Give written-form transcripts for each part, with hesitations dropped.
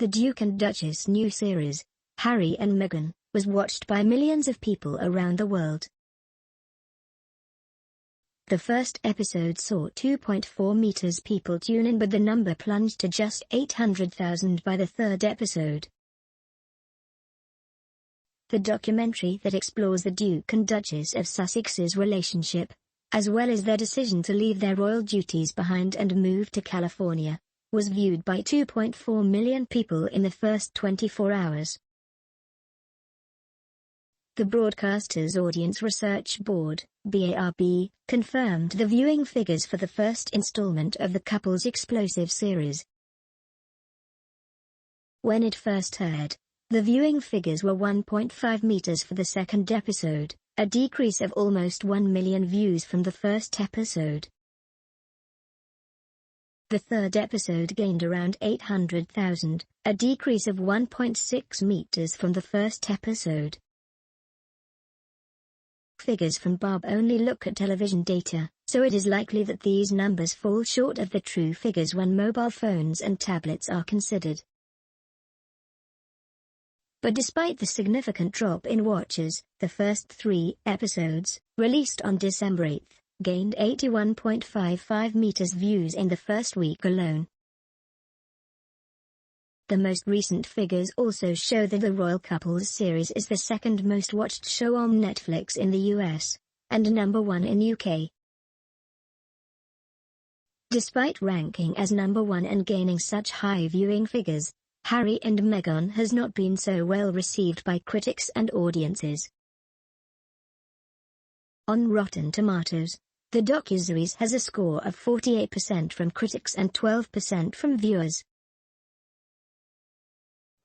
The Duke and Duchess new series, Harry and Meghan, was watched by millions of people around the world. The first episode saw 2.4 million people tune in, but the number plunged to just 800,000 by the third episode. The documentary that explores the Duke and Duchess of Sussex's relationship, as well as their decision to leave their royal duties behind and move to California, was viewed by 2.4 million people in the first 24 hours. The broadcaster's Audience Research Board, BARB, confirmed the viewing figures for the first installment of the couple's explosive series. When it first aired, the viewing figures were 1.5 million for the second episode, a decrease of almost 1 million views from the first episode. The third episode gained around 800,000, a decrease of 1.6 million from the first episode. Figures from BARB only look at television data, so it is likely that these numbers fall short of the true figures when mobile phones and tablets are considered. But despite the significant drop in watches, the first 3 episodes, released on December 8, gained 81.55 million views in the first week alone. The most recent figures also show that the royal couple's series is the second most watched show on Netflix in the US, and number 1 in UK. Despite ranking as number 1 and gaining such high viewing figures, Harry and Meghan has not been so well received by critics and audiences. On Rotten Tomatoes, the docuseries has a score of 48% from critics and 12% from viewers,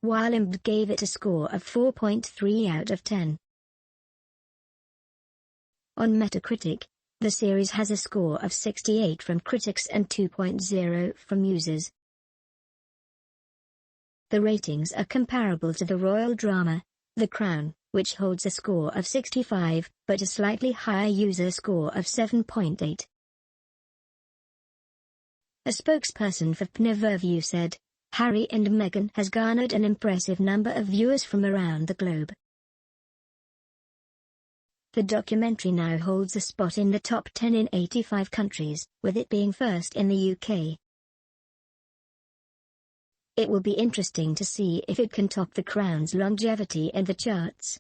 while IMDb gave it a score of 4.3 out of 10. On Metacritic, the series has a score of 68 from critics and 2.0 from users. The ratings are comparable to the royal drama, The Crown, which holds a score of 65, but a slightly higher user score of 7.8. A spokesperson for PNView said, Harry and Meghan has garnered an impressive number of viewers from around the globe. The documentary now holds a spot in the top 10 in 85 countries, with it being first in the UK. It will be interesting to see if it can top The Crown's longevity in the charts.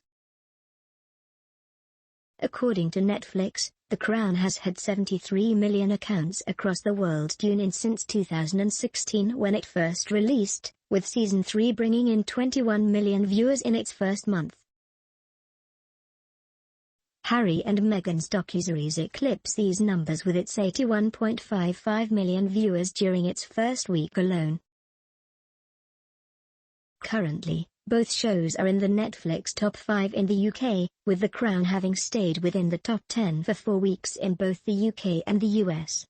According to Netflix, The Crown has had 73 million accounts across the world tune in since 2016 when it first released, with Season 3 bringing in 21 million viewers in its first month. Harry and Meghan's docuseries eclipsed these numbers with its 81.55 million viewers during its first week alone. Currently, both shows are in the Netflix top 5 in the UK, with The Crown having stayed within the top 10 for 4 weeks in both the UK and the US.